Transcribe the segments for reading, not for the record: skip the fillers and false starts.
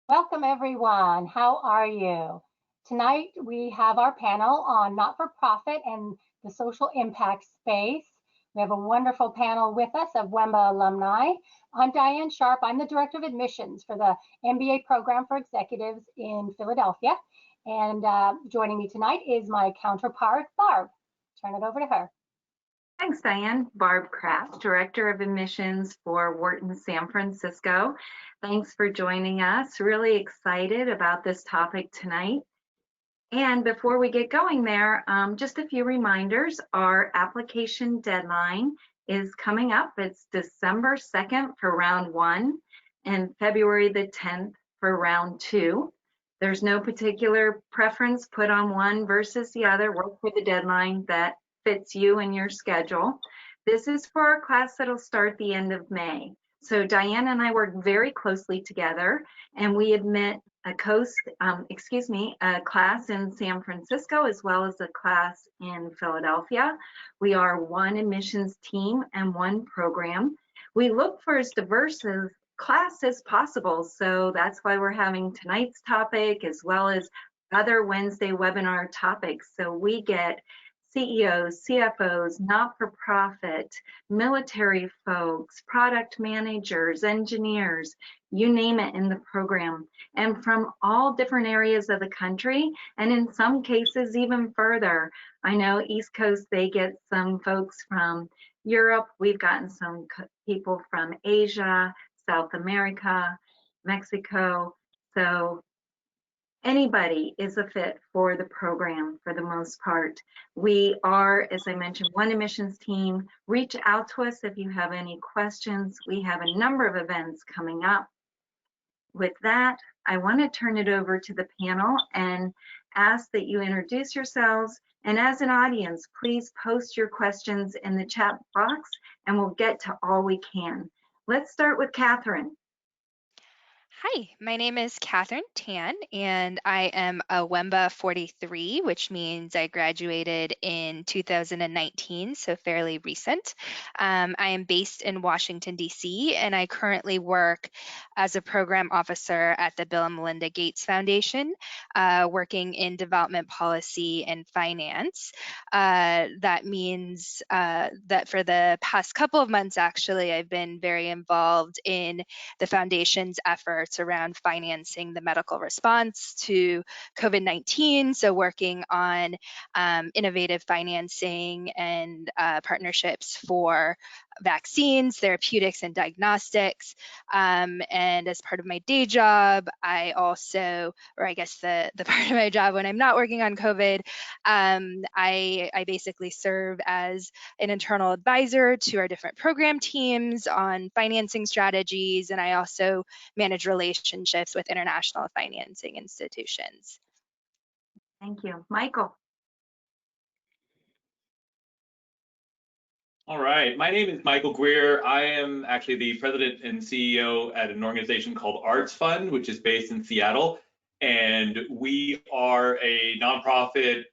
Welcome everyone. How are you? Tonight we have our panel on not-for-profit and the social impact space. We have a wonderful panel with us of WEMBA alumni. I'm Diane Sharp. I'm the Director of Admissions for the MBA program for executives in Philadelphia. And joining me tonight is my counterpart, Barb. Turn it over to her. Thanks, Diane. Barb Kraft, Director of Admissions for Wharton San Francisco. Thanks for joining us. Really excited about this topic tonight. And before we get going there, just a few reminders. Our application deadline is coming up. It's December 2nd for round 1 and February the 10th for round 2. There's no particular preference put on one versus the other. Work for the deadline that fits you and your schedule. This is for our class that'll start the end of May. So Diane and I work very closely together, and we admit a class in San Francisco as well as a class in Philadelphia. We are one admissions team and one program. We look for as diverse a class as possible, so that's why we're having tonight's topic as well as other Wednesday webinar topics. So we get CEOs, CFOs, not-for-profit, military folks, product managers, engineers, you name it in the program, and from all different areas of the country, and in some cases even further. I know East Coast, they get some folks from Europe. We've gotten some people from Asia, South America, Mexico. So anybody is a fit for the program for the most part. We are, as I mentioned, one admissions team. Reach out to us if you have any questions. We have a number of events coming up. With that, I want to turn it over to the panel and ask that you introduce yourselves. And as an audience, please post your questions in the chat box and we'll get to all we can. Let's start with Catherine. Hi, my name is Catherine Tan, and I am a WEMBA 43, which means I graduated in 2019, so fairly recent. I am based in Washington, D.C., and I currently work as a program officer at the Bill and Melinda Gates Foundation, working in development policy and finance. That means that for the past couple of months, actually, I've been very involved in the foundation's efforts around financing the medical response to COVID-19, so working on innovative financing and partnerships for vaccines, therapeutics, and diagnostics. And as part of my day job, I also, or I guess the part of my job when I'm not working on COVID, I basically serve as an internal advisor to our different program teams on financing strategies, and I also manage relationships with international financing institutions. Thank you. Michael. All right, my name is Michael Greer. I am actually the president and CEO at an organization called Arts Fund, which is based in Seattle. And we are a nonprofit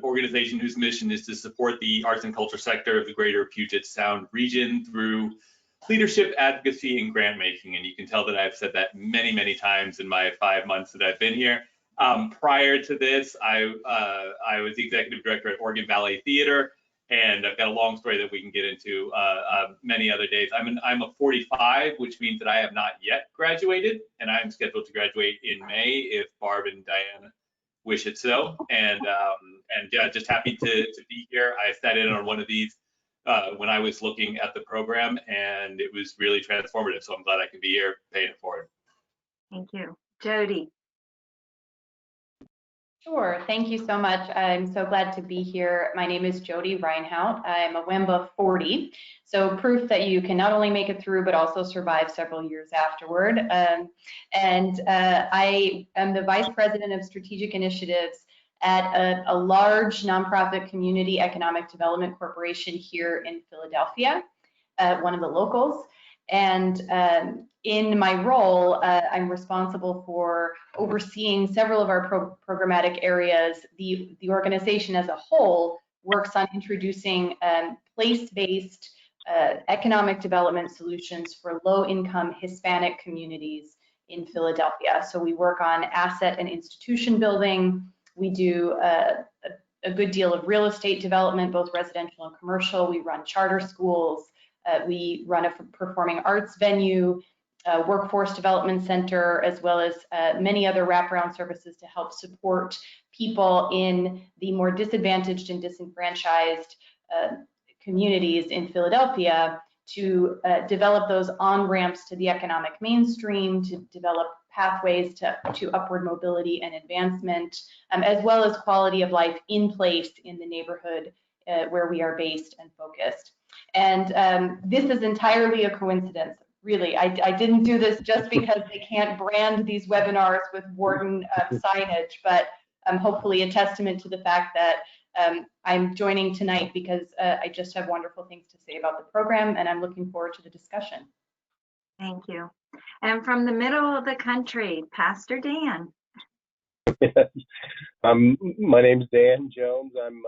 organization whose mission is to support the arts and culture sector of the greater Puget Sound region through leadership, advocacy, and grant making. And you can tell that I've said that many, many times in my 5 months that I've been here. Prior to this, I was the executive director at Oregon Ballet Theater. And I've got a long story that we can get into many other days. I'm a 45, which means that I have not yet graduated, and I'm scheduled to graduate in May if Barb and Diane wish it so. And yeah, just happy to be here. I sat in on one of these when I was looking at the program, and it was really transformative. So I'm glad I could be here paying it forward. Thank you. Jody. Sure, thank you so much. I'm so glad to be here. My name is Jody Reinhout. I'm a WEMBA 40, so proof that you can not only make it through, but also survive several years afterward. I am the Vice President of Strategic Initiatives at a large nonprofit community economic development corporation here in Philadelphia, one of the locals. And in my role, I'm responsible for overseeing several of our programmatic areas. The organization as a whole works on introducing place-based economic development solutions for low-income Hispanic communities in Philadelphia. So we work on asset and institution building. We do a good deal of real estate development, both residential and commercial. We run charter schools. We run a performing arts venue, workforce development center, as well as many other wraparound services to help support people in the more disadvantaged and disenfranchised communities in Philadelphia to develop those on-ramps to the economic mainstream, to develop pathways to upward mobility and advancement, as well as quality of life in place in the neighborhood where we are based and focused. And this is entirely a coincidence. Really, I didn't do this just because they can't brand these webinars with Wharton signage, but hopefully a testament to the fact that I'm joining tonight because I just have wonderful things to say about the program, and I'm looking forward to the discussion. Thank you. And from the middle of the country, Pastor Dan. My name's Dan Jones. I'm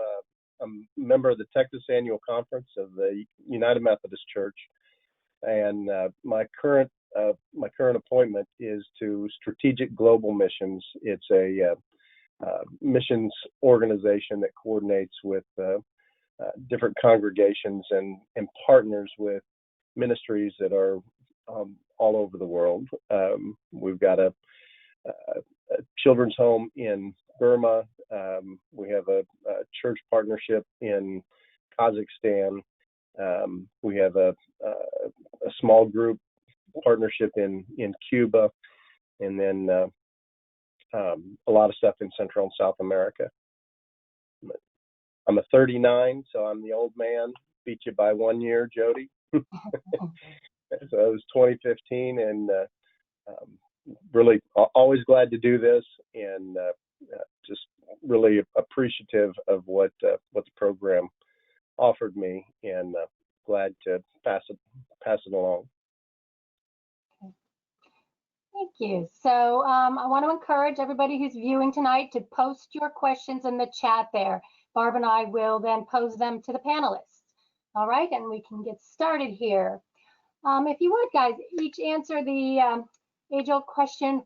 a member of the Texas Annual Conference of the United Methodist Church, and my current appointment is to Strategic Global Missions. It's a missions organization that coordinates with different congregations and partners with ministries that are all over the world. We've got a children's home in Burma. We have a church partnership in Kazakhstan. We have a small group partnership in Cuba, and then a lot of stuff in Central and South America. I'm a 39, so I'm the old man. Beat you by 1 year, Jody. So it was 2015, and really always glad to do this, and just really appreciative of what the program offered me, and glad to pass it along. Thank you. So I want to encourage everybody who's viewing tonight to post your questions in the chat there. Barb and I will then pose them to the panelists. All right, and we can get started here. If you would, guys, each answer the age-old question: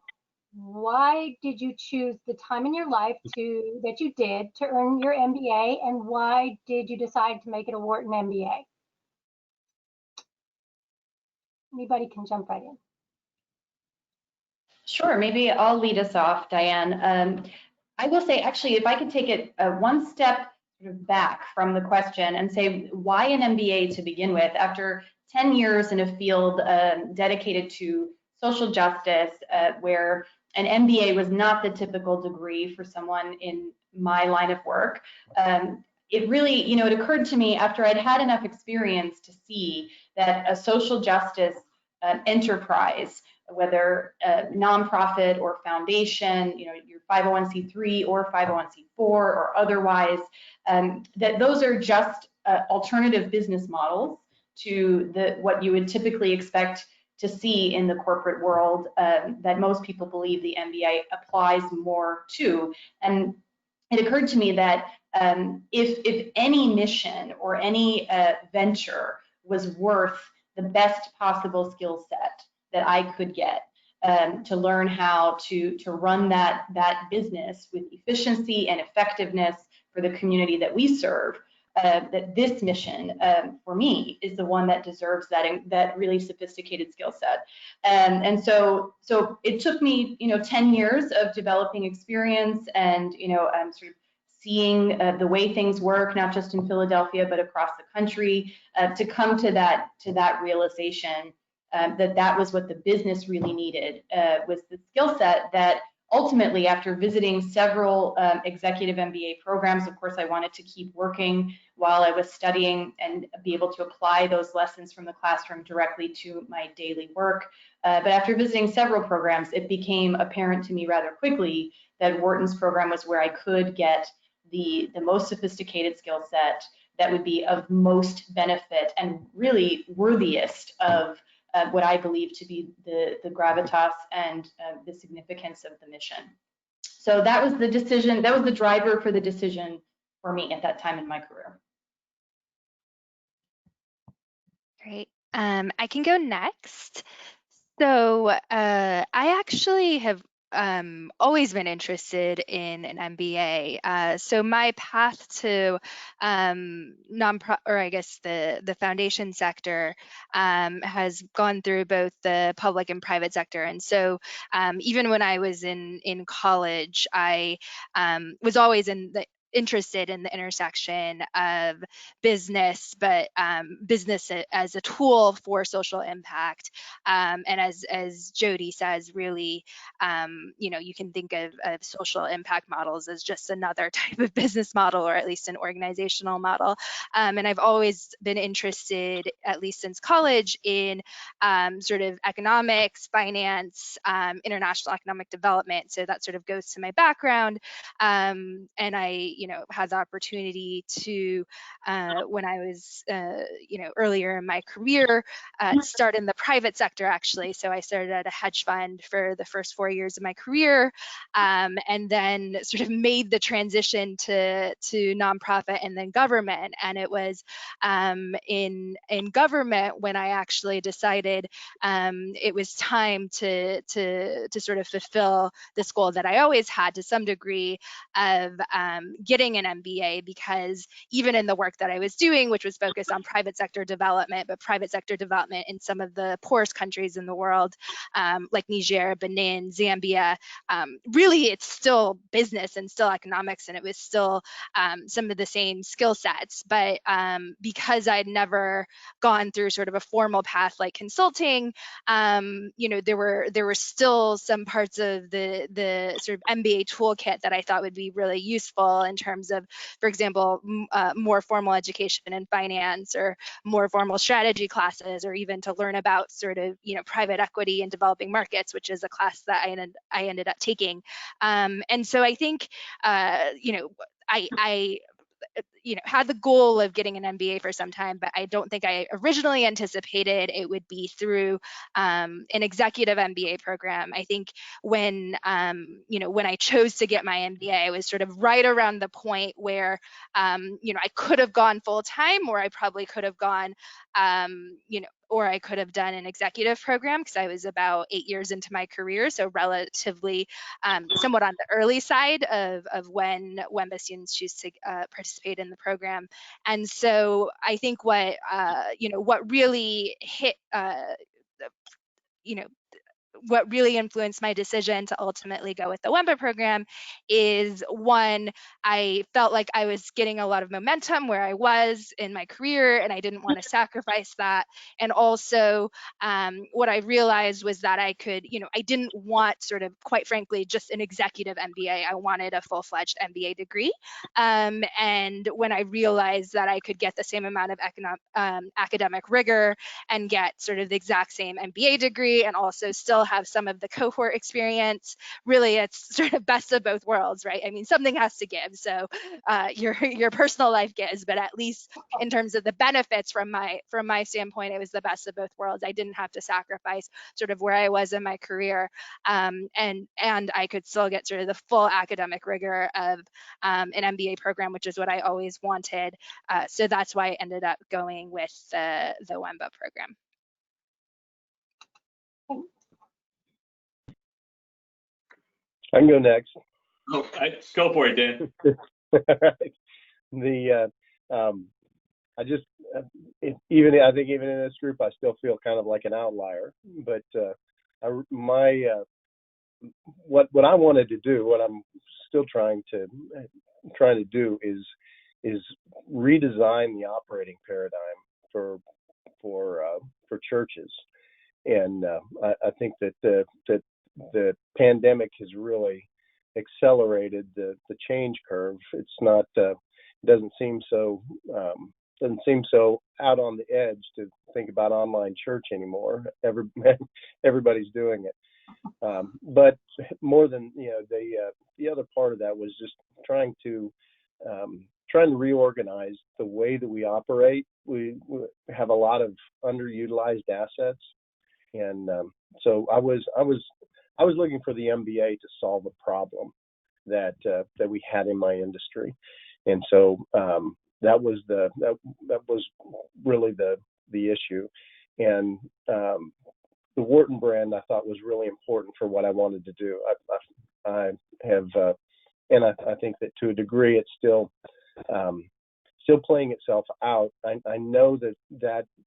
why did you choose the time in your life that you did to earn your MBA, and why did you decide to make it a Wharton MBA? Anybody can jump right in. Sure, maybe I'll lead us off, Diane. I will say, actually, if I could take it one step back from the question and say, why an MBA to begin with? After 10 years in a field dedicated to social justice, where an MBA was not the typical degree for someone in my line of work, it really, it occurred to me after I'd had enough experience to see that a social justice enterprise, whether nonprofit or foundation, your 501c3 or 501c4 or otherwise, that those are just alternative business models to what you would typically expect to see in the corporate world, that most people believe the MBA applies more to. And it occurred to me that if any mission or any venture was worth the best possible skill set that I could get to learn how to run that business with efficiency and effectiveness for the community that we serve, that this mission for me is the one that deserves that really sophisticated skill set. And so it took me 10 years of developing experience and sort of seeing the way things work, not just in Philadelphia but across the country, to come to that realization that was what the business really needed, was the skill set that ultimately, after visiting several executive MBA programs, of course, I wanted to keep working while I was studying and be able to apply those lessons from the classroom directly to my daily work. But after visiting several programs, it became apparent to me rather quickly that Wharton's program was where I could get the most sophisticated skill set that would be of most benefit and really worthiest of what I believe to be the gravitas and the significance of the mission. So that was the decision, that was the driver for the decision for me at that time in my career. Great. I can go next. So I actually have always been interested in an MBA. So my path to or I guess the foundation sector has gone through both the public and private sector. And so even when I was in college, I was always interested in the intersection of business, but business as a tool for social impact. And as Jody says, really, you can think of social impact models as just another type of business model, or at least an organizational model. And I've always been interested, at least since college, in sort of economics, finance, international economic development. So that sort of goes to my background. And I, had the opportunity to, when I was, earlier in my career, start in the private sector, actually. So I started at a hedge fund for the first 4 years of my career, and then sort of made the transition to nonprofit and then government. And it was in government when I actually decided it was time to sort of fulfill this goal that I always had to some degree of getting an MBA, because even in the work that I was doing, which was focused on private sector development, but private sector development in some of the poorest countries in the world, like Niger, Benin, Zambia, really it's still business and still economics, and it was still some of the same skill sets. But because I'd never gone through sort of a formal path like consulting, there were still some parts of the sort of MBA toolkit that I thought would be really useful in terms of, for example, more formal education in finance, or more formal strategy classes, or even to learn about sort of, private equity in developing markets, which is a class that I ended up taking. And so I think, I had the goal of getting an MBA for some time, but I don't think I originally anticipated it would be through an executive MBA program. I think when I chose to get my MBA, it was sort of right around the point where I could have gone full time, or I probably could have gone or I could have done an executive program, because I was about 8 years into my career, so relatively somewhat on the early side of when WEMBA students choose to participate in the program. And so I think what really hit what really influenced my decision to ultimately go with the WEMBA program is, one, I felt like I was getting a lot of momentum where I was in my career, and I didn't want to sacrifice that. And also, what I realized was that I could, I didn't want, sort of, quite frankly, just an executive MBA. I wanted a full-fledged MBA degree. And when I realized that I could get the same amount of academic rigor and get sort of the exact same MBA degree, and also still have some of the cohort experience, really it's sort of best of both worlds, right? I mean, something has to give. So your personal life gives, but at least in terms of the benefits from my standpoint, it was the best of both worlds. I didn't have to sacrifice sort of where I was in my career, and I could still get sort of the full academic rigor of an MBA program, which is what I always wanted. So that's why I ended up going with the WEMBA program. I can go next. Oh, go for it, Dan. I just even in this group, I still feel kind of like an outlier. But what I wanted to do, what I'm still trying to do, is redesign the operating paradigm for churches. And I think that the pandemic has really accelerated the change curve. It's not doesn't seem so out on the edge to think about online church anymore. Everybody's doing it. But more than the other part of that was just trying to reorganize the way that we operate. We have a lot of underutilized assets, and so I was looking for the MBA to solve a problem that we had in my industry, and so that was really the issue. And the Wharton brand I thought was really important for what I wanted to do. I have, and I think that to a degree it's still playing itself out. I know that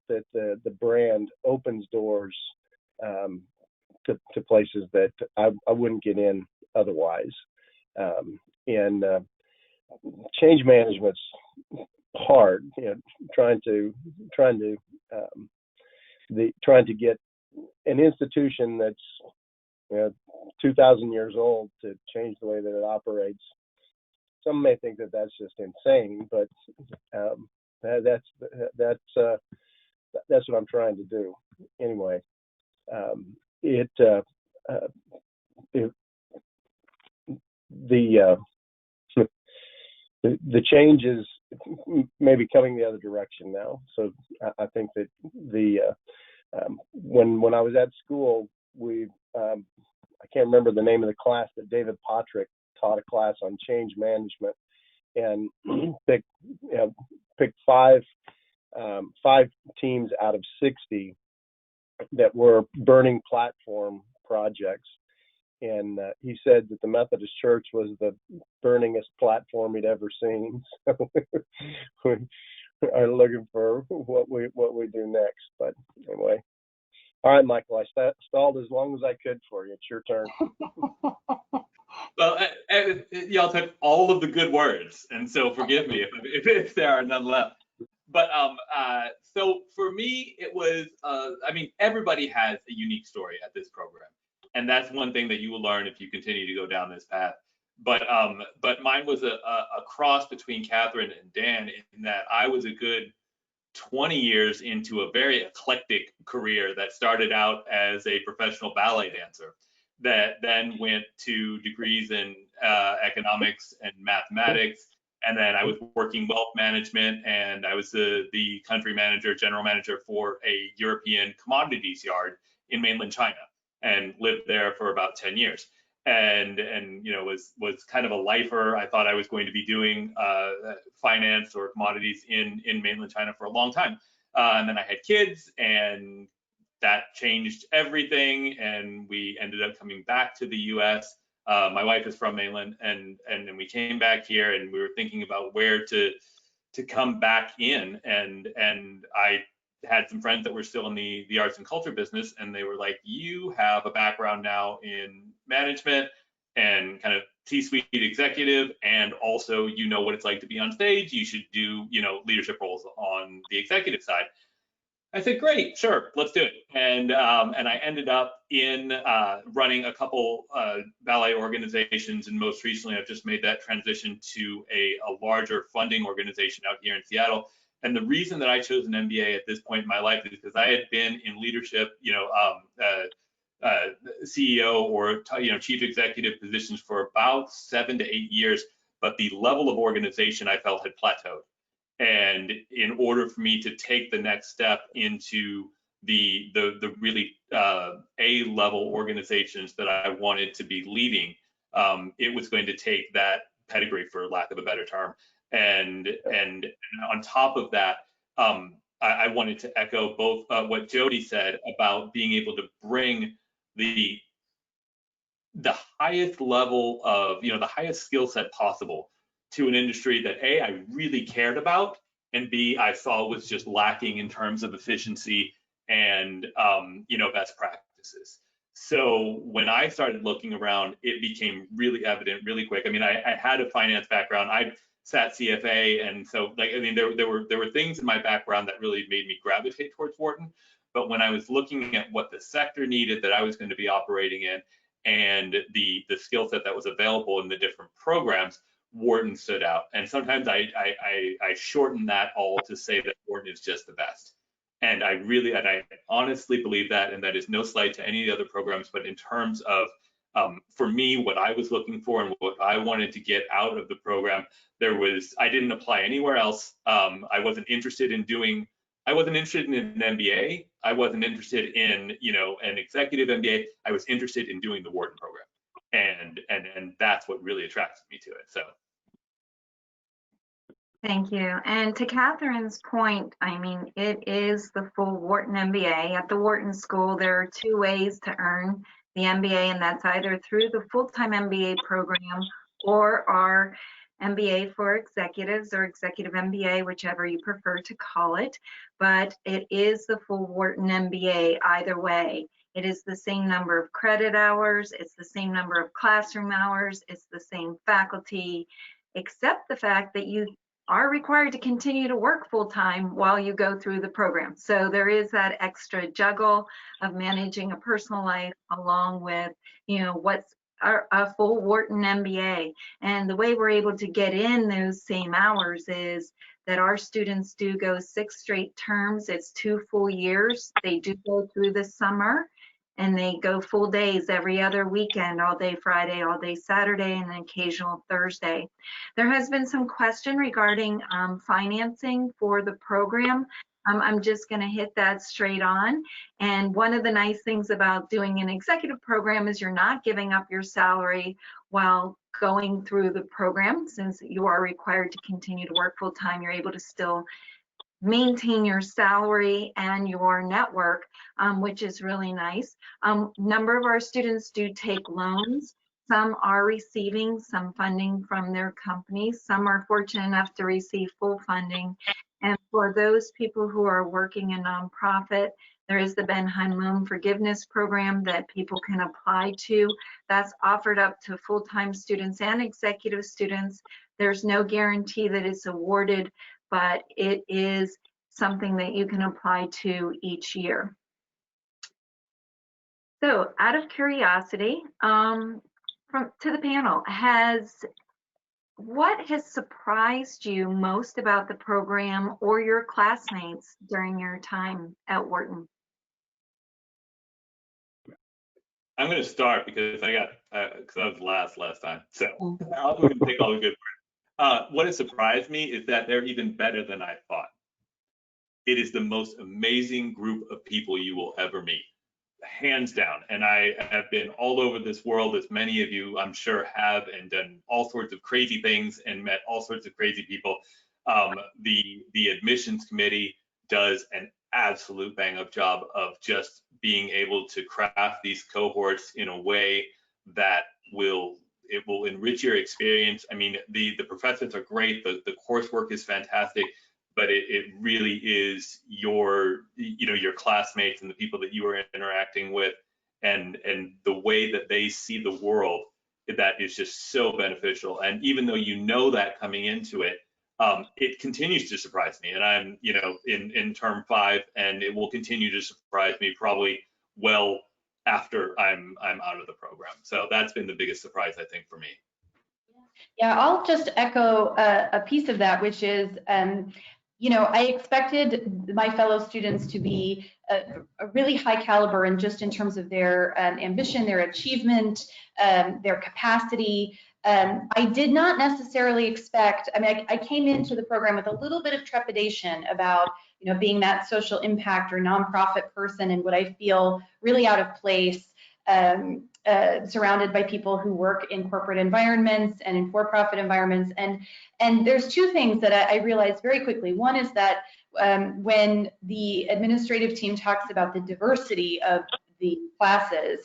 the brand opens doors to places that I wouldn't get in otherwise. And change management's hard. Trying to get an institution that's 2,000 years old to change the way that it operates. Some may think that that's just insane, but that's what I'm trying to do. Anyway, the change is maybe coming the other direction now. So I think that when I was at school, I can't remember the name of the class, but David Patrick taught a class on change management, and picked five teams out of 60 that were burning platform projects. And he said that the Methodist Church was the burningest platform he'd ever seen. So we are looking for what we do next. But anyway, all right, Michael, I stalled as long as I could for you. It's your turn. Well, y'all took all of the good words, and so forgive me if there are none left. But so for me, it was, I mean, everybody has a unique story at this program. And that's one thing that you will learn if you continue to go down this path. But mine was a cross between Catherine and Dan, in that I was a good 20 years into a very eclectic career that started out as a professional ballet dancer, that then went to degrees in economics and mathematics. And then I was working wealth management, and I was the country manager, general manager for a European commodities yard in mainland China, and lived there for about 10 years. And was kind of a lifer. I thought I was going to be doing finance or commodities in mainland China for a long time. And then I had kids, and that changed everything. And we ended up coming back to the US. My wife is from mainland, and then we came back here, and we were thinking about where to come back in. And I had some friends that were still in the arts and culture business, and they were like, you have a background now in management and kind of C-suite executive, and also you know what it's like to be on stage. You should do leadership roles on the executive side. I said, great, sure, let's do it. And I ended up in running a couple ballet organizations, and most recently I've just made that transition to a larger funding organization out here in Seattle. And the reason that I chose an MBA at this point in my life is because I had been in leadership, CEO or chief executive positions for about 7 to 8 years, but the level of organization I felt had plateaued. And in order for me to take the next step into the really A-level organizations that I wanted to be leading, it was going to take that pedigree, for lack of a better term. And on top of that, I wanted to echo both what Jody said about being able to bring the highest level of, the highest skill set possible to an industry that A, I really cared about, and B, I saw was just lacking in terms of efficiency and best practices. So when I started looking around, it became really evident really quick. I mean, I had a finance background. I sat CFA, and so there were things in my background that really made me gravitate towards Wharton. But when I was looking at what the sector needed that I was going to be operating in, and the skill set that was available in the different programs, Wharton stood out. And sometimes I shorten that all to say that Wharton is just the best. And I honestly believe that, and that is no slight to any of the other programs, but in terms of, for me, what I was looking for and what I wanted to get out of the program, I didn't apply anywhere else. I wasn't interested in an MBA. I wasn't interested in, an executive MBA. I was interested in doing the Wharton program. And that's what really attracted me to it. So. Thank you. And to Catherine's point, I mean, it is the full Wharton MBA. At the Wharton School, there are 2 ways to earn the MBA, and that's either through the full-time MBA program or our MBA for executives or Executive MBA, whichever you prefer to call it. But it is the full Wharton MBA either way. It is the same number of credit hours, it's the same number of classroom hours, it's the same faculty, except the fact that you are required to continue to work full-time while you go through the program. So there is that extra juggle of managing a personal life along with, you know, what's a full Wharton MBA. And the way we're able to get in those same hours is that our students do go 6 straight terms. It's 2 full years. They do go through the summer, and they go full days every other weekend, all day Friday, all day Saturday, and an occasional Thursday. There has been some question regarding financing for the program. I'm just going to hit that straight on. And one of the nice things about doing an executive program is you're not giving up your salary while going through the program. Since you are required to continue to work full time, you're able to still maintain your salary and your network, which is really nice. Number of our students do take loans. Some are receiving some funding from their companies. Some are fortunate enough to receive full funding. And for those people who are working in nonprofit, there is the Benheim Loan Forgiveness Program that people can apply to. That's offered up to full-time students and executive students. There's no guarantee that it's awarded, but it is something that you can apply to each year. So out of curiosity, to the panel, what has surprised you most about the program or your classmates during your time at Wharton? I'm going to start because I was last time. So I'm going to take all the good parts. What has surprised me is that they're even better than I thought. It is the most amazing group of people you will ever meet, hands down. And I have been all over this world, as many of you I'm sure have, and done all sorts of crazy things and met all sorts of crazy people. The admissions committee does an absolute bang-up job of just being able to craft these cohorts in a way that will enrich your experience. I mean, the professors are great, the coursework is fantastic, but it really is your classmates and the people that you are interacting with, and the way that they see the world, that is just so beneficial. And even though you know that coming into it, it continues to surprise me. And I'm, in term 5, and it will continue to surprise me probably well after I'm out of the program. So that's been the biggest surprise, I think, for me. Yeah, I'll just echo a piece of that, which is, I expected my fellow students to be a really high caliber, and just in terms of their ambition, their achievement, their capacity. I did not necessarily expect, I came into the program with a little bit of trepidation about, being that social impact or nonprofit person, and would I feel really out of place surrounded by people who work in corporate environments and in for-profit environments. And there's 2 things that I realized very quickly. One is that when the administrative team talks about the diversity of the classes,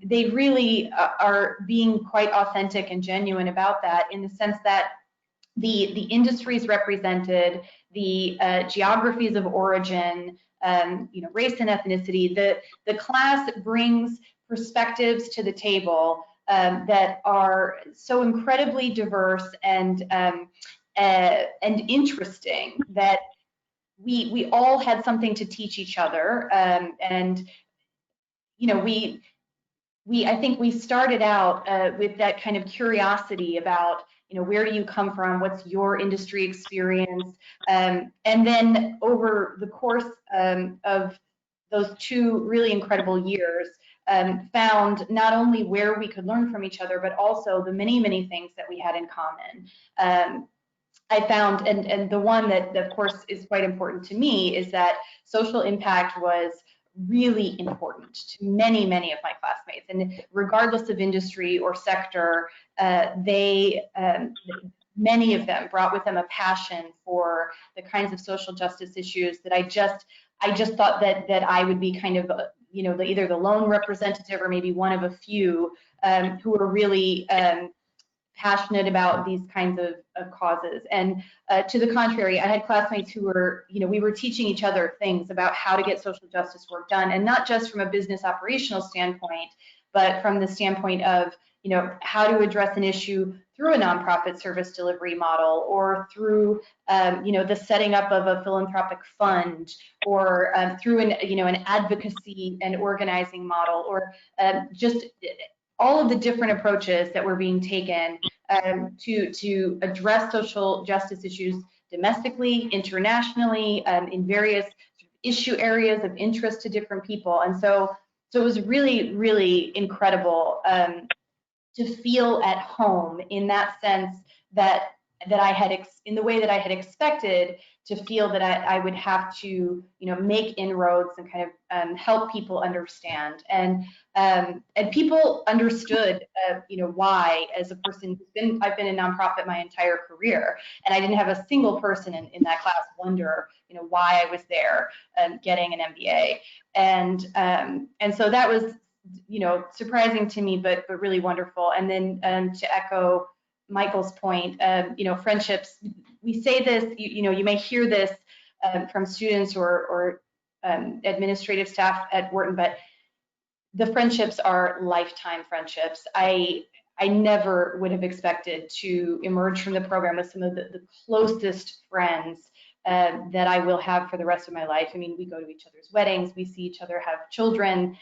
they really are being quite authentic and genuine about that, in the sense that the industries represented, the geographies of origin, race and ethnicity, the class brings perspectives to the table that are so incredibly diverse and interesting, that we all had something to teach each other. I think we started out with that kind of curiosity about, where do you come from? What's your industry experience? And then over the course of those 2 really incredible years, found not only where we could learn from each other, but also the many, many things that we had in common. I found, and the one that of course is quite important to me, is that social impact was really important to many, many of my classmates. And regardless of industry or sector, they many of them brought with them a passion for the kinds of social justice issues that I just thought that I would be kind of, either the lone representative or maybe one of a few who are really passionate about these kinds of causes. And to the contrary, I had classmates who were, we were teaching each other things about how to get social justice work done, and not just from a business operational standpoint, but from the standpoint of, how to address an issue through a nonprofit service delivery model, or through, the setting up of a philanthropic fund, or through an advocacy and organizing model, or just all of the different approaches that were being taken to address social justice issues domestically, internationally, in various issue areas of interest to different people. And so it was really, really incredible to feel at home in that sense, that I had, in the way that I had expected to feel, that I would have to, make inroads and kind of help people understand. And people understood, why, as a person I've been in nonprofit my entire career, and I didn't have a single person in that class wonder, why I was there getting an MBA. And so that was, surprising to me, but really wonderful. And then to echo Michael's point, friendships, we say this, you may hear this from students or administrative staff at Wharton, but the friendships are lifetime friendships. I never would have expected to emerge from the program with some of the closest friends that I will have for the rest of my life. I mean, we go to each other's weddings, we see each other have children,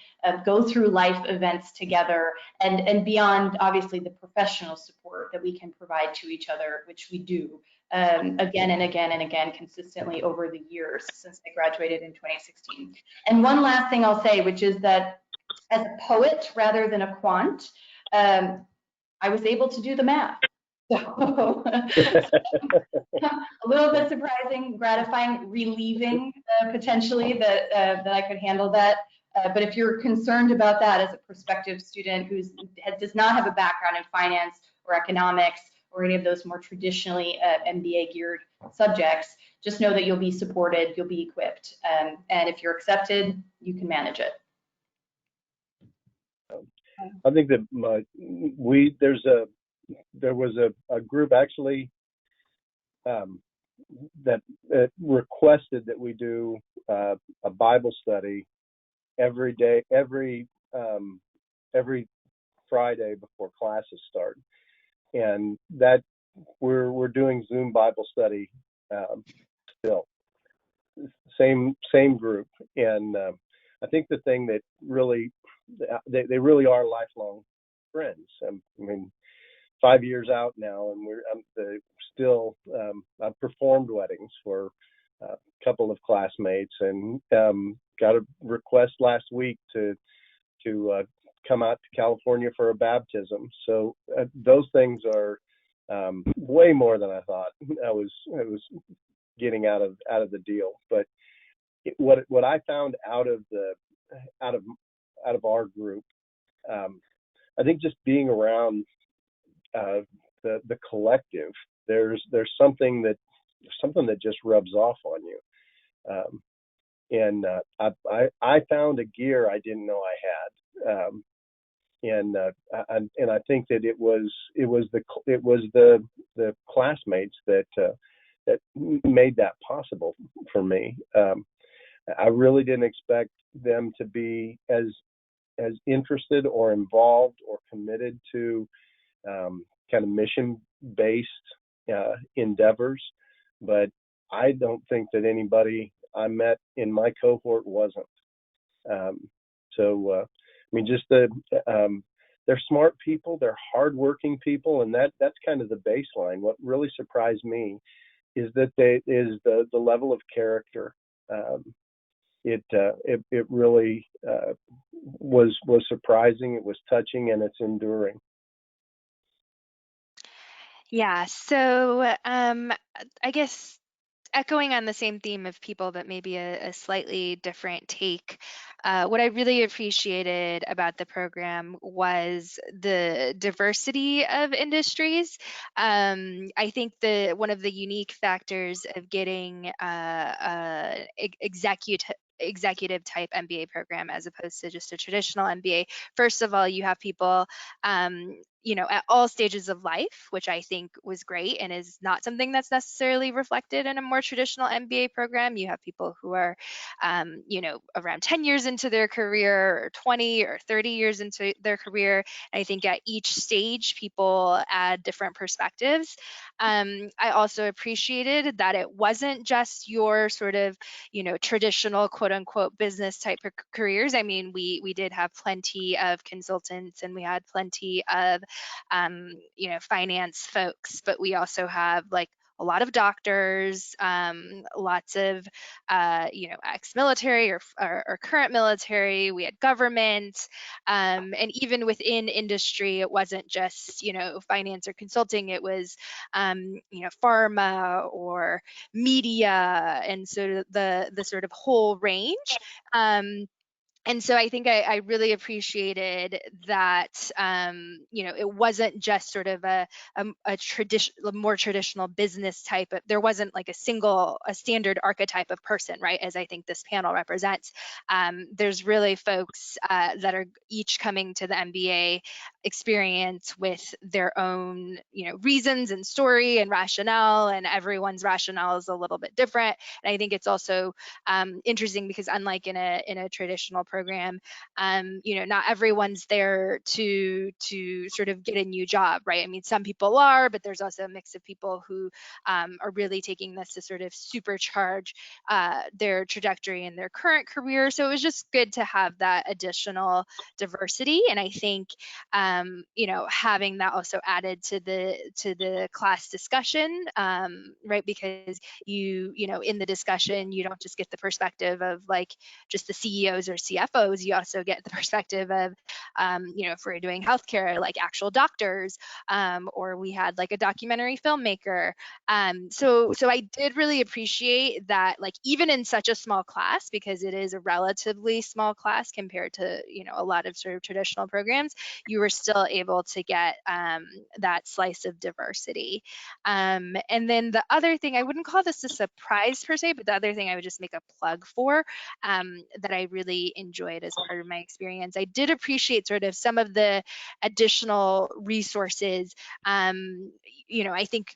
go through life events together, and beyond, obviously, the professional support that we can provide to each other, which we do again and again and again, consistently over the years since I graduated in 2016. And one last thing I'll say, which is that as a poet rather than a quant, I was able to do the math. So a little bit surprising, gratifying, relieving potentially that I could handle that. But if you're concerned about that as a prospective student who does not have a background in finance or economics or any of those more traditionally MBA geared subjects, just know that you'll be supported, you'll be equipped, and if you're accepted, you can manage it. I think that there was a group actually that requested that we do a Bible study every day, every Friday before classes start, and that we're doing Zoom Bible study still. Same group, and I think the thing that really they really are lifelong friends. I mean, 5 years out now, and I've performed weddings for a couple of classmates, and got a request last week to come out to California for a baptism. So those things are way more than I thought I was getting out of the deal. But what I found out of our group, I think just being around the collective, there's something that just rubs off on you. And I found a gear I didn't know I had, and I think that it was the classmates that made that possible for me. I really didn't expect them to be as interested or involved or committed to kind of mission-based endeavors, but I don't think that anybody I met in my cohort wasn't. I mean, just they're smart people, they're hardworking people, and that's kind of the baseline. What really surprised me is that the level of character. It really was surprising. It was touching, and it's enduring. Yeah, so I guess echoing on the same theme of people, but maybe a slightly different take. What I really appreciated about the program was the diversity of industries. I think one of the unique factors of getting executive type MBA program as opposed to just a traditional MBA. First of all, you have people at all stages of life, which I think was great and is not something that's necessarily reflected in a more traditional MBA program. You have people who are, around 10 years into their career or 20 or 30 years into their career. And I think at each stage, people add different perspectives. I also appreciated that it wasn't just your sort of, traditional quote unquote business type of careers. I mean, we did have plenty of consultants and we had plenty of finance folks, but we also have like a lot of doctors, lots of, ex-military or current military. We had government, and even within industry, it wasn't just, finance or consulting. It was, pharma or media, and so the sort of whole range. And so I think I really appreciated that, it wasn't just sort of a more traditional business type. There wasn't like a standard archetype of person, right? As I think this panel represents. There's really folks that are each coming to the MBA experience with their own, reasons and story and rationale, and everyone's rationale is a little bit different. And I think it's also interesting because unlike in a traditional program, not everyone's there to sort of get a new job, right? I mean, some people are, but there's also a mix of people who are really taking this to sort of supercharge their trajectory in their current career. So it was just good to have that additional diversity. And I think, having that also added to the class discussion, right? Because in the discussion, you don't just get the perspective of like just the CEOs or CFOs, you also get the perspective of, if we're doing healthcare, like actual doctors, or we had like a documentary filmmaker. So I did really appreciate that, like even in such a small class, because it is a relatively small class compared to, a lot of sort of traditional programs, you were still able to get that slice of diversity. And then the other thing, I wouldn't call this a surprise per se, but the other thing I would just make a plug for that I really enjoyed as part of my experience, I did appreciate sort of some of the additional resources. I think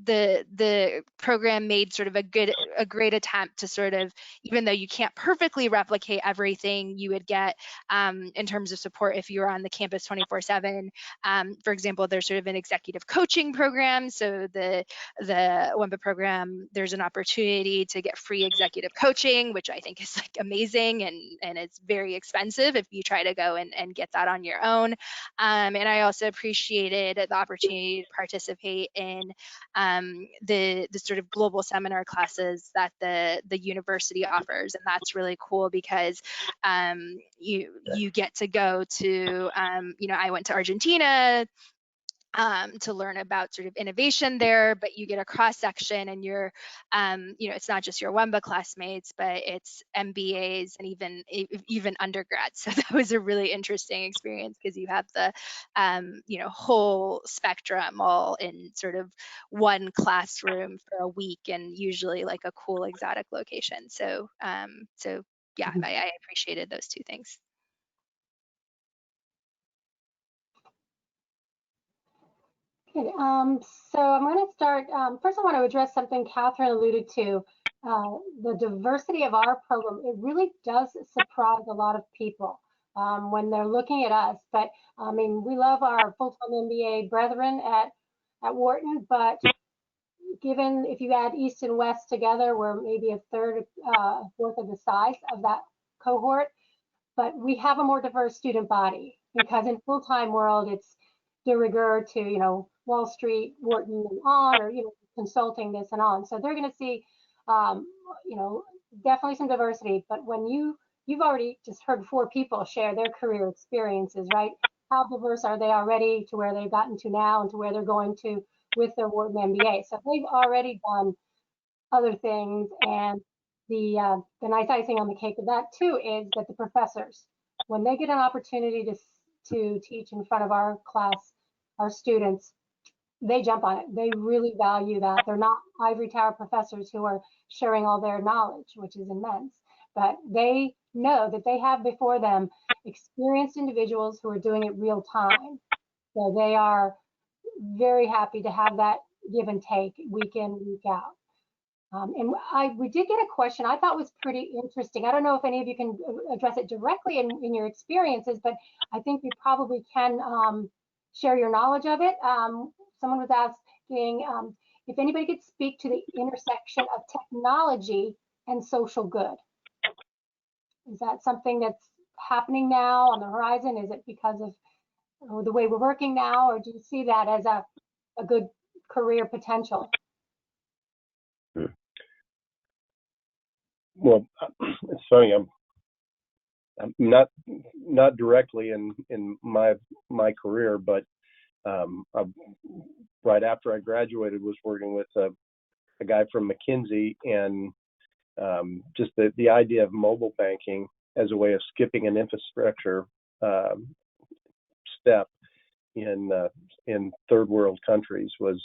the program made sort of a great attempt to sort of, even though you can't perfectly replicate everything you would get in terms of support if you're on the campus 24/7. For example, there's sort of an executive coaching program. So the WEMBA program, there's an opportunity to get free executive coaching, which I think is like amazing, and it's very expensive if you try to go and get that on your own. And I also appreciated the opportunity to participate in the sort of global seminar classes that the university offers, and that's really cool because you get to go to I went to Argentina to learn about sort of innovation there, but you get a cross section, and you're, it's not just your WEMBA classmates, but it's MBAs and even undergrads. So that was a really interesting experience because you have the, whole spectrum all in sort of one classroom for a week, and usually like a cool exotic location. So, yeah, I appreciated those two things. Okay, so I'm going to start. First, I want to address something Catherine alluded to. The diversity of our program, it really does surprise a lot of people when they're looking at us. But I mean, we love our full-time MBA brethren at Wharton, but given if you add East and West together, we're maybe a third, fourth of the size of that cohort. But we have a more diverse student body because in full-time world, it's de rigueur to, Wall Street, Wharton, and on, or, consulting this and on. So they're going to see, definitely some diversity. But when you've already just heard 4 people share their career experiences, right? How diverse are they already to where they've gotten to now and to where they're going to with their Wharton MBA. So they've already done other things. And the nice icing on the cake of that too is that the professors, when they get an opportunity to teach in front of our class, our students, they jump on it. They really value that. They're not ivory tower professors who are sharing all their knowledge, which is immense, but they know that they have before them experienced individuals who are doing it real time. So they are very happy to have that give and take week in, week out. And we did get a question I thought was pretty interesting. I don't know if any of you can address it directly in your experiences, but I think we probably can share your knowledge of it. Someone was asking if anybody could speak to the intersection of technology and social good. Is that something that's happening now on the horizon? Is it because of the way we're working now, or do you see that as a good career potential? Well, it's funny. I'm not directly in my career, but right after I graduated, was working with a guy from McKinsey, and just the idea of mobile banking as a way of skipping an infrastructure step in third world countries was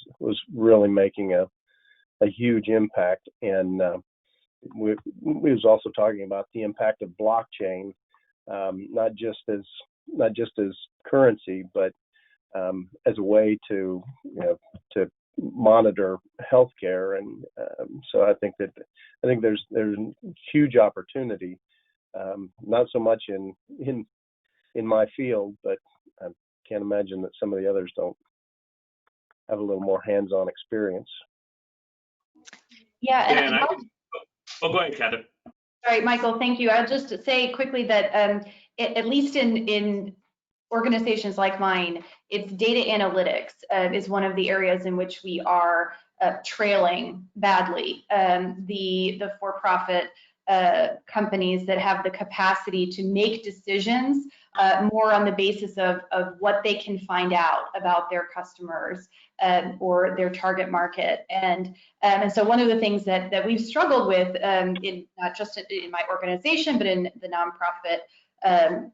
really making a huge impact. And we was also talking about the impact of blockchain, not just as currency, but as a way to to monitor healthcare. And so I think there's huge opportunity, not so much in my field, but I can't imagine that some of the others don't have a little more hands-on experience. Yeah, and go ahead, Catherine. Sorry, Michael, thank you. I'll just say quickly that at least in organizations like mine, it's data analytics is one of the areas in which we are trailing badly. The for-profit companies that have the capacity to make decisions more on the basis of what they can find out about their customers or their target market. And so one of the things that we've struggled with in not just in my organization, but in the nonprofit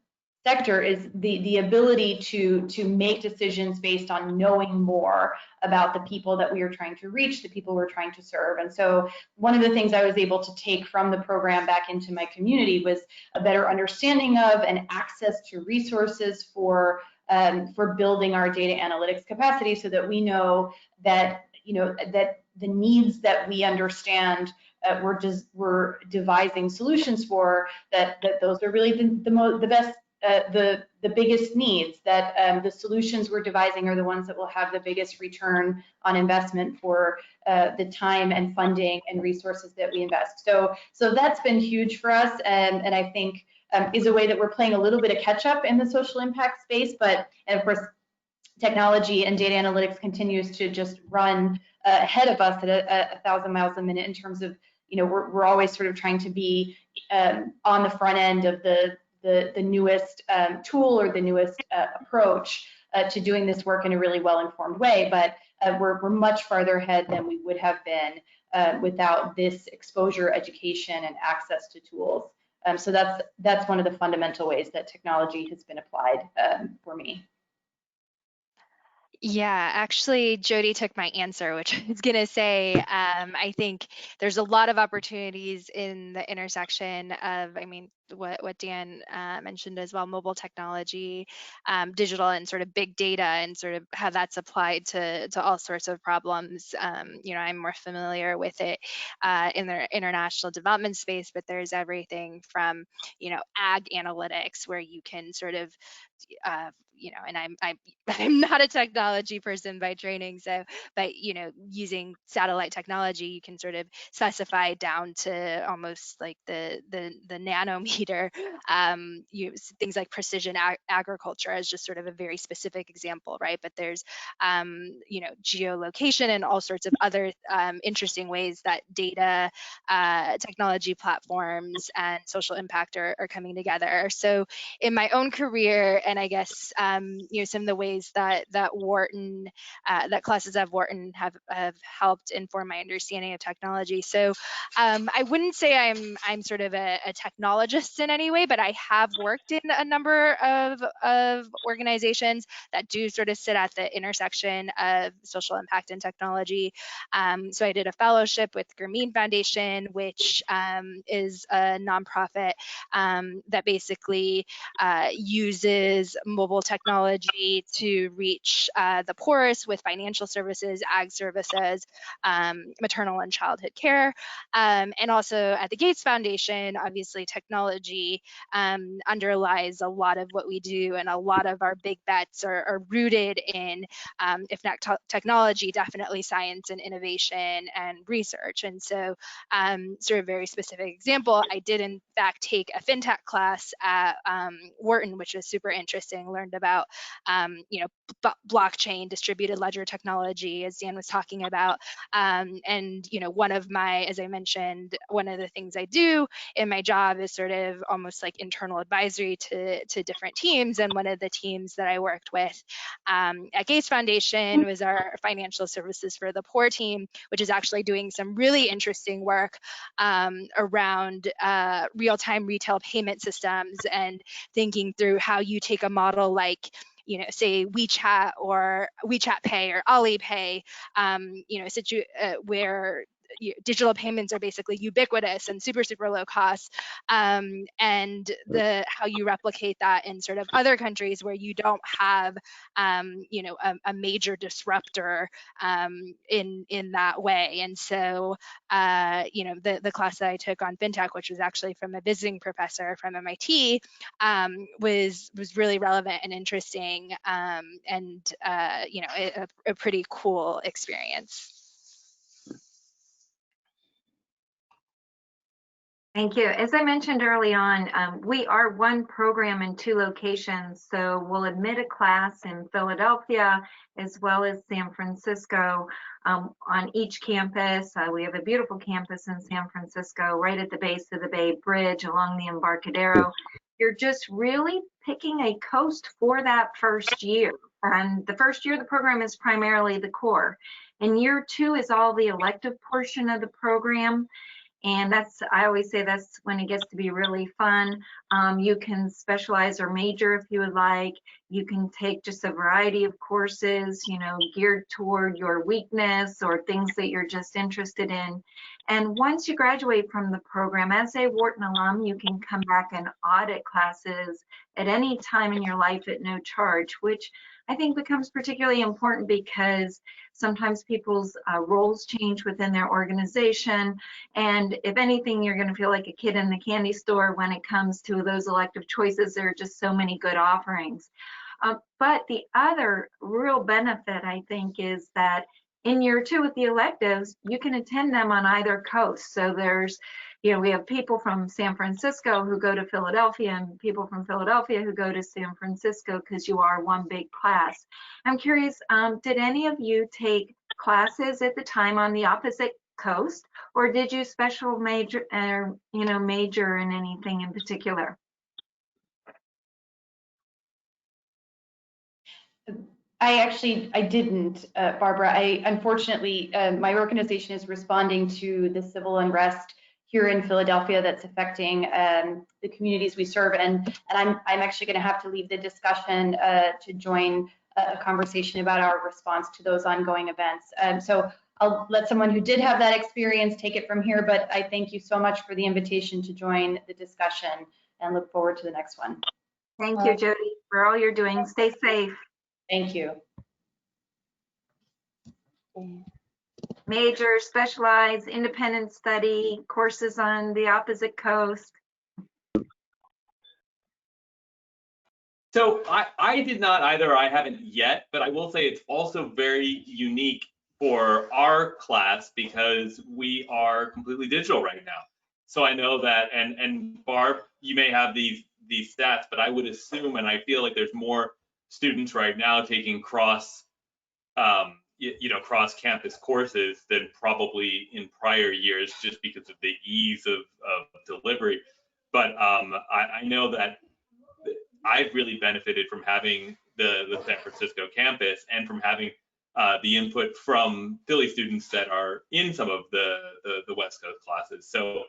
sector is the ability to make decisions based on knowing more about the people that we are trying to reach, the people we're trying to serve. And so one of the things I was able to take from the program back into my community was a better understanding of and access to resources for building our data analytics capacity, so that we know that that the needs that we understand we're devising solutions for, that those are really the best. The biggest needs, that the solutions we're devising are the ones that will have the biggest return on investment for the time and funding and resources that we invest. So that's been huge for us, and I think is a way that we're playing a little bit of catch up in the social impact space. And of course, technology and data analytics continues to just run ahead of us at 1,000 miles a minute in terms of, we're always sort of trying to be on the front end of the newest tool or the newest approach to doing this work in a really well-informed way. But we're much farther ahead than we would have been without this exposure, education, and access to tools. So that's one of the fundamental ways that technology has been applied for me. Yeah, actually, Jody took my answer, which I was going to say, I think there's a lot of opportunities in the intersection of, what Dan mentioned as well, mobile technology, digital, and sort of big data, and sort of how that's applied to all sorts of problems. I'm more familiar with it in the international development space, but there's everything from, ag analytics, where you can sort of and I'm not a technology person by training, but using satellite technology, you can sort of specify down to almost like the nanometer leader. Things like precision agriculture as just sort of a very specific example, right? But there's, geolocation and all sorts of other interesting ways that data, technology platforms, and social impact are coming together. So in my own career, and I guess, some of the ways that Wharton, that classes at Wharton have helped inform my understanding of technology. So I wouldn't say I'm sort of a technologist in any way, but I have worked in a number of organizations that do sort of sit at the intersection of social impact and technology. So I did a fellowship with Greer Foundation, which is a nonprofit that basically uses mobile technology to reach the poorest with financial services, ag services, maternal and childhood care. And also at the Gates Foundation, obviously technology underlies a lot of what we do, and a lot of our big bets are rooted in, if not technology, definitely science and innovation and research. And so sort of very specific example, I did in fact take a fintech class at Wharton, which was super interesting, learned about blockchain, distributed ledger technology, as Dan was talking about. And one of my, as I mentioned, one of the things I do in my job is sort of almost like internal advisory to different teams. And one of the teams that I worked with at Gates Foundation was our financial services for the poor team, which is actually doing some really interesting work around real-time retail payment systems, and thinking through how you take a model like, say WeChat or WeChat Pay or Alipay, where digital payments are basically ubiquitous and super low cost, and how you replicate that in sort of other countries where you don't have a major disruptor in that way. And so the class that I took on fintech, which was actually from a visiting professor from MIT, was really relevant and interesting, and a pretty cool experience. Thank you. As I mentioned early on, we are one program in 2 locations. So we'll admit a class in Philadelphia as well as San Francisco on each campus. We have a beautiful campus in San Francisco, right at the base of the Bay Bridge along the Embarcadero. You're just really picking a coast for that first year. And the first year of the program is primarily the core. And year 2 is all the elective portion of the program. And I always say that's when it gets to be really fun. You can specialize or major if you would like. You can take just a variety of courses, geared toward your weakness or things that you're just interested in. And once you graduate from the program, as a Wharton alum, you can come back and audit classes at any time in your life at no charge, which I think becomes particularly important because sometimes people's roles change within their organization. And if anything, you're going to feel like a kid in the candy store when it comes to those elective choices. There are just so many good offerings. But the other real benefit, I think, is that in year 2 with the electives, you can attend them on either coast. So there's, we have people from San Francisco who go to Philadelphia and people from Philadelphia who go to San Francisco because you are one big class. I'm curious, did any of you take classes at the time on the opposite coast, or did you special major, major in anything in particular? I didn't, Barbara. Unfortunately, my organization is responding to the civil unrest here in Philadelphia that's affecting the communities we serve, and I'm actually going to have to leave the discussion to join a conversation about our response to those ongoing events. So I'll let someone who did have that experience take it from here, but I thank you so much for the invitation to join the discussion and look forward to the next one. Thank you, Jody, for all you're doing. Stay safe. Thank you. Major, specialized, independent study, courses on the opposite coast. So I did not either. I haven't yet, but I will say it's also very unique for our class because we are completely digital right now. So I know that, and Barb, you may have these stats, but I would assume, and I feel like there's more students right now taking cross campus courses than probably in prior years, just because of the ease of delivery. But I know that I've really benefited from having the San Francisco campus and from having the input from Philly students that are in some of the West Coast classes. So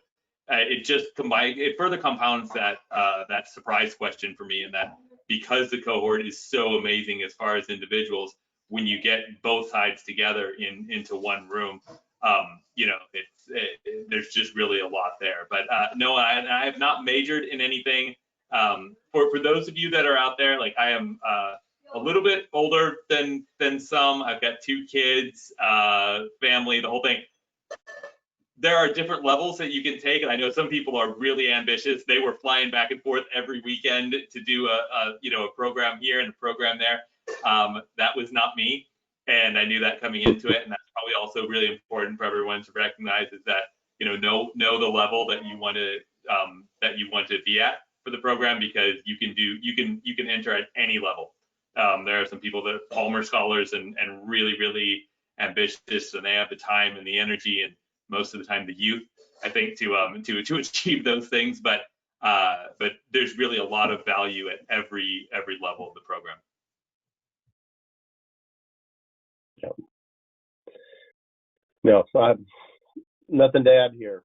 it further compounds that that surprise question for me, and that because the cohort is so amazing as far as individuals, when you get both sides together into one room, there's just really a lot there. But no, I have not majored in anything. For those of you that are out there, like I am a little bit older than some. I've got 2 kids, family, the whole thing. There are different levels that you can take, and I know some people are really ambitious. They were flying back and forth every weekend to do a program here and a program there. That was not me, and I knew that coming into it. And that's probably also really important for everyone to recognize, is that know the level that you want to be at for the program, because you can enter at any level. There are some people that are Palmer scholars and really ambitious, and they have the time and the energy and most of the time the youth, I think, to achieve those things. But there's really a lot of value at every level of the program. No, so I have nothing to add here.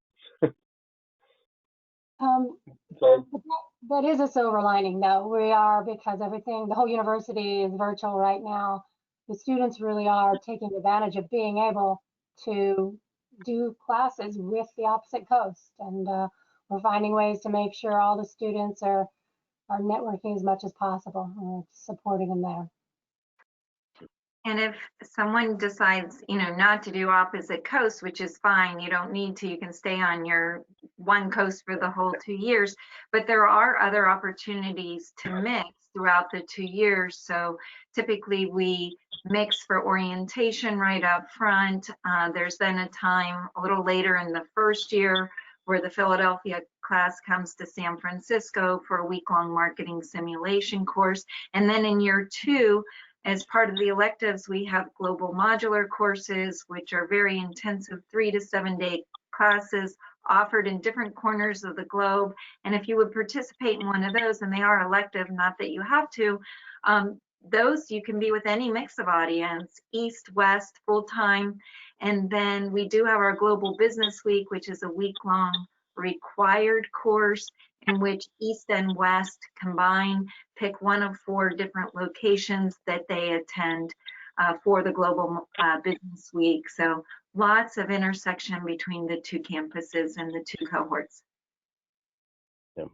That is a silver lining, though. Because the whole university is virtual right now. The students really are taking advantage of being able to do classes with the opposite coast, and we're finding ways to make sure all the students are networking as much as possible. We're supporting them there. And if someone decides, not to do opposite coast, which is fine, you don't need to, you can stay on your one coast for the whole 2 years, but there are other opportunities to mix throughout the 2 years. So typically we mix for orientation right up front. There's then a time a little later in the first year where the Philadelphia class comes to San Francisco for a week-long marketing simulation course. And then in year 2, as part of the electives, we have global modular courses, which are very intensive 3 to 7 day classes offered in different corners of the globe. And if you would participate in one of those, and they are elective, not that you have to, those you can be with any mix of audience, East, West, full-time. And then we do have our Global Business Week, which is a week-long required course in which East and West combine, pick one of 4 different locations that they attend for the Global Business Week. So lots of intersection between the 2 campuses and the 2 cohorts. Yeah.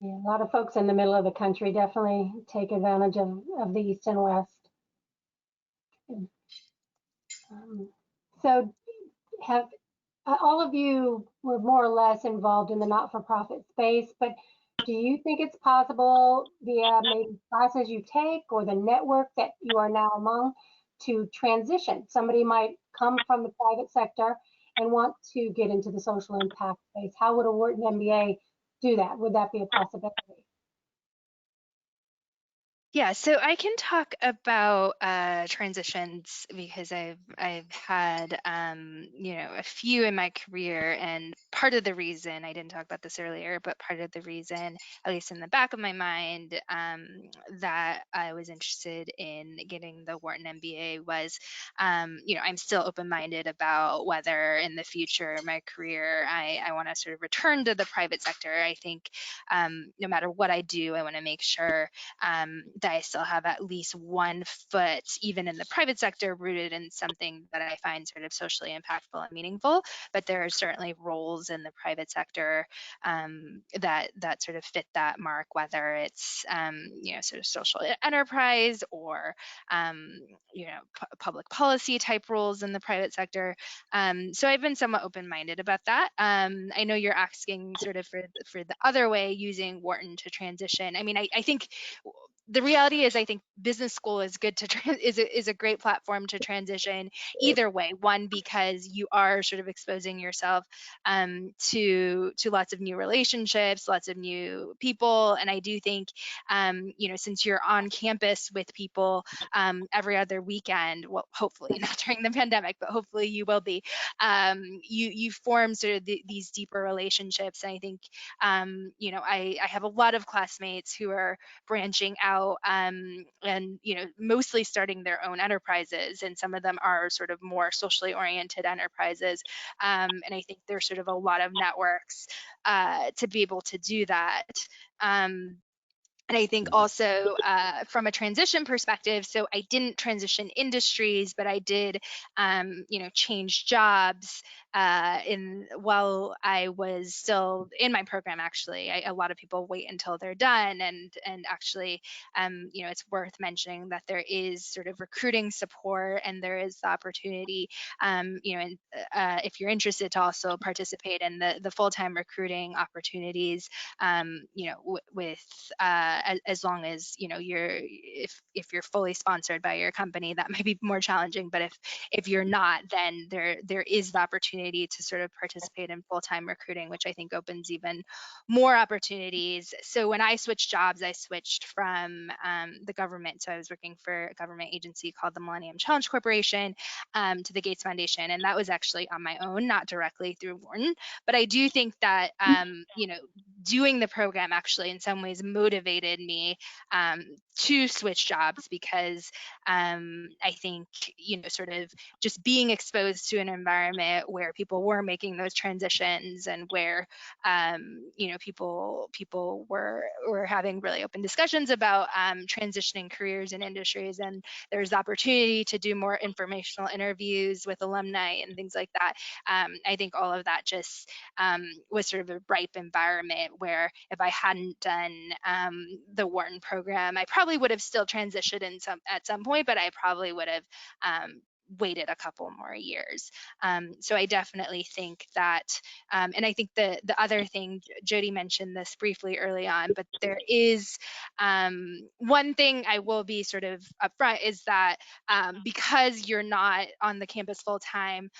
Yeah, a lot of folks in the middle of the country definitely take advantage of the East and West. So have all of you were more or less involved in the not-for-profit space, but do you think it's possible via maybe classes you take or the network that you are now among to transition? Somebody might come from the private sector and want to get into the social impact space. How would a Wharton MBA do that? Would that be a possibility? Yeah, so I can talk about transitions because I've had a few in my career, and part of the reason I didn't talk about this earlier, but part of the reason, at least in the back of my mind, that I was interested in getting the Wharton MBA was, I'm still open-minded about whether in the future my career I want to sort of return to the private sector. I think no matter what I do, I want to make sure that I still have at least one foot, even in the private sector, rooted in something that I find sort of socially impactful and meaningful. But there are certainly roles in the private sector that sort of fit that mark, whether it's sort of social enterprise or public policy type roles in the private sector. So I've been somewhat open-minded about that. I know you're asking sort of for the other way, using Wharton to transition. I mean, I think the reality is, I think business school is good to is a great platform to transition either way. One, because you are sort of exposing yourself to lots of new relationships, lots of new people, and I do think since you're on campus with people every other weekend, well, hopefully not during the pandemic, but hopefully you will be. You form sort of these deeper relationships, and I think I have a lot of classmates who are branching out and mostly starting their own enterprises, and some of them are sort of more socially oriented enterprises, and I think there's sort of a lot of networks to be able to do that. And I think also from a transition perspective, so I didn't transition industries, but I did, change jobs while I was still in my program. Actually, a lot of people wait until they're done, and actually, it's worth mentioning that there is sort of recruiting support, and there is the opportunity, if you're interested, to also participate in the full-time recruiting opportunities, as long as if you're fully sponsored by your company, that might be more challenging. But if you're not, then there is the opportunity to sort of participate in full-time recruiting, which I think opens even more opportunities. So when I switched jobs, I switched from the government. So I was working for a government agency called the Millennium Challenge Corporation to the Gates Foundation, and that was actually on my own, not directly through Wharton. But I do think that doing the program actually in some ways motivated me to switch jobs, because I think sort of just being exposed to an environment where people were making those transitions, and where people were having really open discussions about transitioning careers and industries, and there's opportunity to do more informational interviews with alumni and things like that. I think all of that just was sort of a ripe environment where if I hadn't done the Wharton program, I probably would have still transitioned at some point, but I probably would have waited a couple more years. So I definitely think that, and I think the other thing, Jody mentioned this briefly early on, but there is one thing I will be sort of upfront, is that because you're not on the campus full time,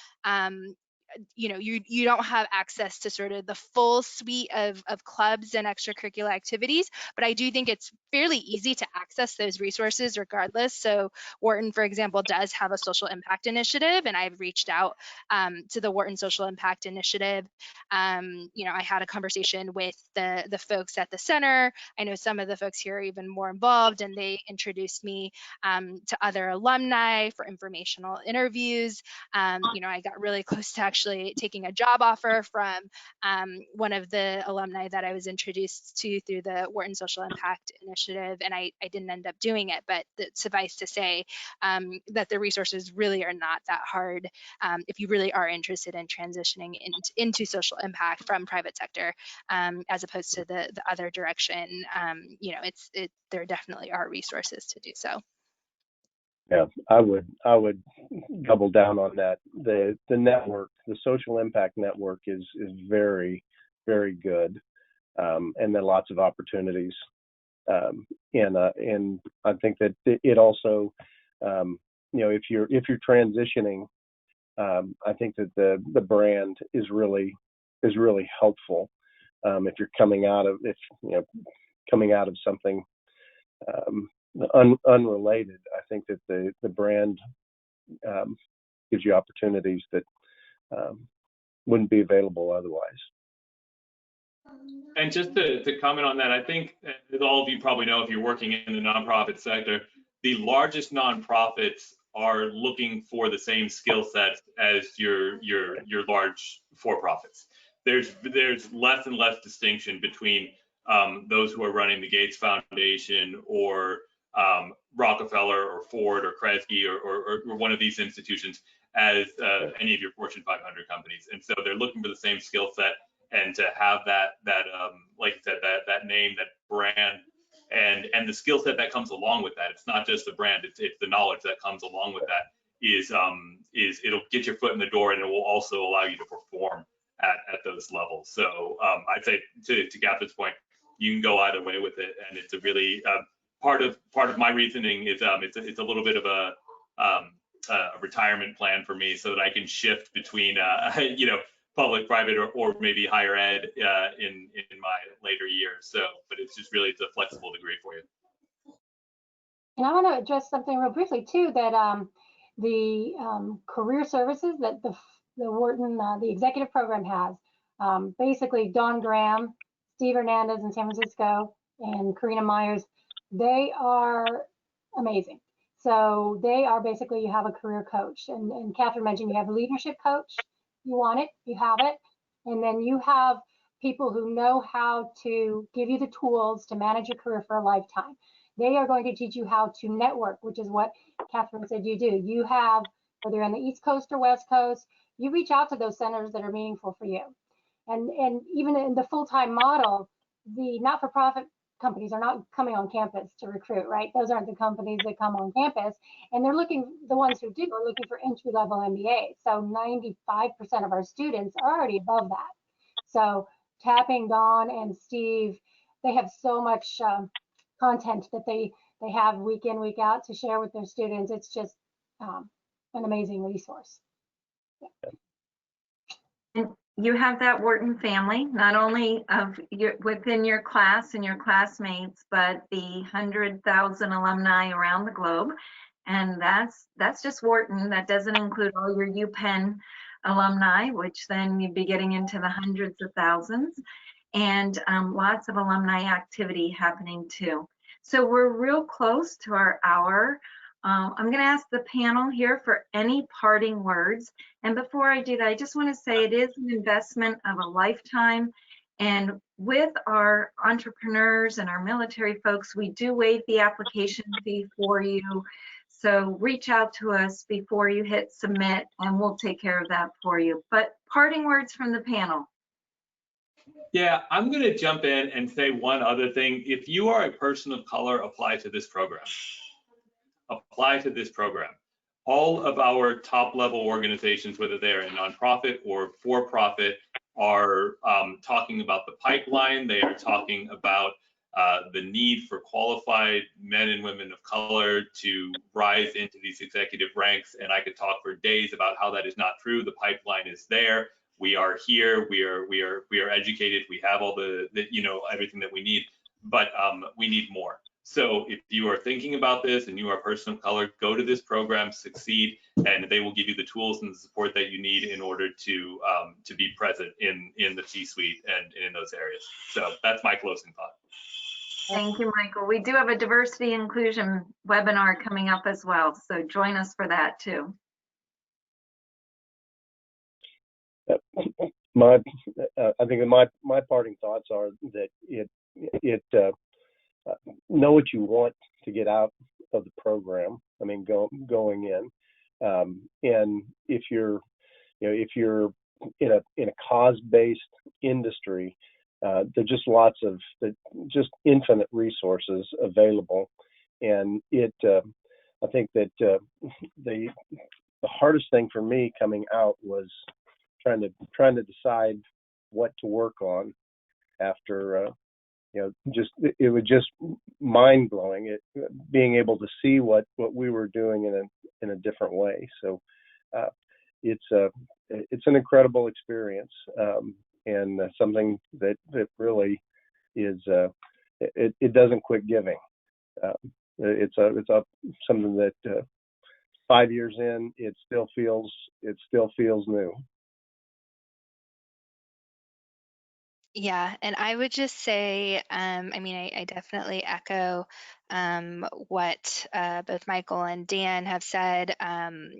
you don't have access to sort of the full suite of clubs and extracurricular activities, but I do think it's fairly easy to access those resources regardless. So Wharton, for example, does have a social impact initiative, and I've reached out to the Wharton Social Impact Initiative. I had a conversation with the folks at the center. I know some of the folks here are even more involved, and they introduced me to other alumni for informational interviews. I got really close to actually taking a job offer from one of the alumni that I was introduced to through the Wharton Social Impact Initiative, and I didn't end up doing it, but suffice to say that the resources really are not that hard if you really are interested in transitioning into social impact from private sector, as opposed to the other direction. There definitely are resources to do so. Yeah, I would double down on that. The network, the social impact network, is very, very good, and there are lots of opportunities. And I think that it also, if you're transitioning, I think that the brand is really helpful. If you're coming out of something unrelated, I think that the brand gives you opportunities that wouldn't be available otherwise. And just to comment on that, I think, as all of you probably know, if you're working in the nonprofit sector, the largest nonprofits are looking for the same skill sets as your large for-profits. There's less and less distinction between those who are running the Gates Foundation, or Rockefeller, or Ford, or Kresge, or one of these institutions as any of your Fortune 500 companies. And so they're looking for the same skill set, and to have that like you said, that name, that brand, and the skill set that comes along with that. It's not just the brand, it's the knowledge that comes along with that. Is it'll get your foot in the door, and it will also allow you to perform at those levels. So I'd say, to Catherine's point, you can go either way with it, and it's a really part of my reasoning is it's a little bit of a retirement plan for me, so that I can shift between public, private, or maybe higher ed in my later years. So, but it's a flexible degree for you. And I want to address something real briefly too, that the career services that the Wharton, the executive program has, basically Dawn Graham, Steve Hernandez in San Francisco, and Karina Myers, they are amazing. So they are basically, you have a career coach, and Catherine mentioned you have a leadership coach. You want it, you have it. And then you have people who know how to give you the tools to manage your career for a lifetime. They are going to teach you how to network, which is what Catherine said you do. You have, whether you're on the East Coast or West Coast, you reach out to those centers that are meaningful for you. And even in the full-time model, the not-for-profit companies are not coming on campus to recruit, right? Those aren't the companies that come on campus. And they're looking, the ones who do are looking for entry-level MBA. So 95% of our students are already above that. So tapping Dawn and Steve, they have so much content that they have week in, week out to share with their students. It's just an amazing resource. Yeah. And you have that Wharton family, not only within your class and your classmates, but the 100,000 alumni around the globe. And that's just Wharton. That doesn't include all your UPenn alumni, which then you'd be getting into the hundreds of thousands, and lots of alumni activity happening too. So we're real close to our hour. I'm going to ask the panel here for any parting words. And before I do that, I just want to say it is an investment of a lifetime. And with our entrepreneurs and our military folks, we do waive the application fee for you. So reach out to us before you hit submit, and we'll take care of that for you. But parting words from the panel. Yeah, I'm going to jump in and say one other thing. If you are a person of color, apply to this program. Apply to this program. All of our top level organizations, whether they're a nonprofit or for-profit, are talking about the pipeline. They are talking about the need for qualified men and women of color to rise into these executive ranks. And I could talk for days about how that is not true. The pipeline is there. We are here. We are educated. We have all the everything that we need, but we need more. So if you are thinking about this and you are a person of color, go to this program, succeed, and they will give you the tools and the support that you need in order to be present in the C-suite and in those areas. So that's my closing thought. Thank you, Michael. We do have a diversity inclusion webinar coming up as well, so join us for that too. I think my parting thoughts are that know what you want to get out of the program. I mean, going in, and if you're in a cause-based industry, there's just lots of just infinite resources available, and I think that the hardest thing for me coming out was trying to decide what to work on after it was just mind blowing, being able to see what we were doing in a different way. So it's an incredible experience, and something that really is it doesn't quit giving. It's something that 5 years in, it still feels new. Yeah, and I would just say, I mean, I definitely echo what both Michael and Dan have said.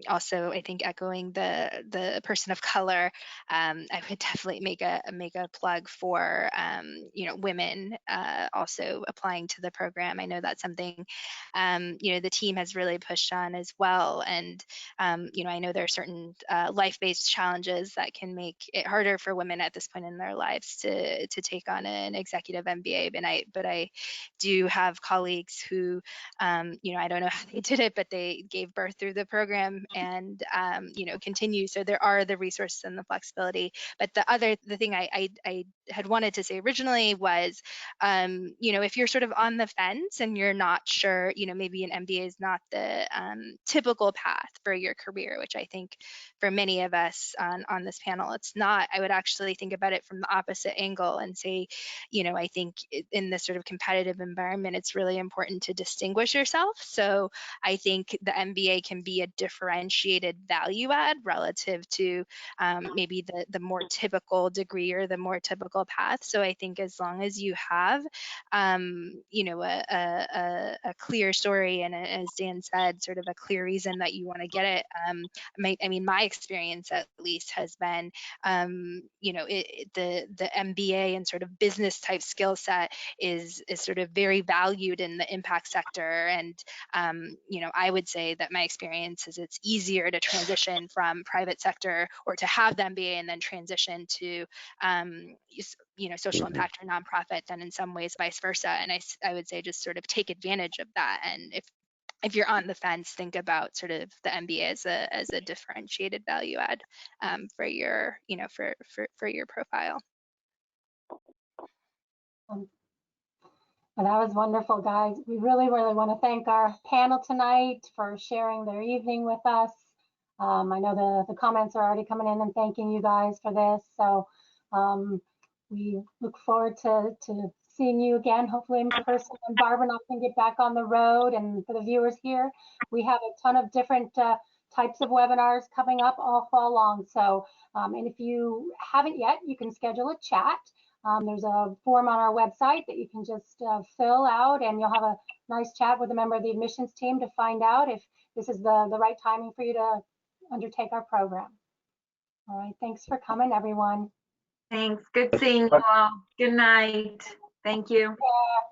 Also, I think echoing the person of color, I would definitely make a plug for women also applying to the program. I know that's something the team has really pushed on as well, and I know there are certain life-based challenges that can make it harder for women at this point in their lives to take on an executive MBA. But I do have colleagues who, I don't know how they did it, but they gave birth through the program and, continue. So there are the resources and the flexibility. But the thing I had wanted to say originally was, if you're sort of on the fence and you're not sure, maybe an MBA is not the typical path for your career, which I think for many of us on this panel, it's not. I would actually think about it from the opposite angle and say, I think in this sort of competitive environment, it's really important to distinguish yourself. So I think the MBA can be a differentiated value add relative to maybe the more typical degree or the more typical path. So I think as long as you have, a clear story and as Dan said, sort of a clear reason that you want to get it. My experience at least has been, the MBA and sort of business type skill set is sort of very valued in the impact sector. And, I would say that my experience is it's easier to transition from private sector or to have the MBA and then transition to, social impact or nonprofit than in some ways vice versa. And I would say just sort of take advantage of that. And if you're on the fence, think about sort of the MBA as a differentiated value add for your, for your profile. Well, that was wonderful, guys. We really, really want to thank our panel tonight for sharing their evening with us. I know the comments are already coming in and thanking you guys for this. So we look forward to seeing you again, hopefully in person. And Barbara and I can get back on the road. And for the viewers here, we have a ton of different types of webinars coming up all fall long. So, and if you haven't yet, you can schedule a chat. There's a form on our website that you can just fill out, and you'll have a nice chat with a member of the admissions team to find out if this is the right timing for you to undertake our program. All right, thanks for coming, everyone. Thanks. Good seeing you all. Good night. Thank you.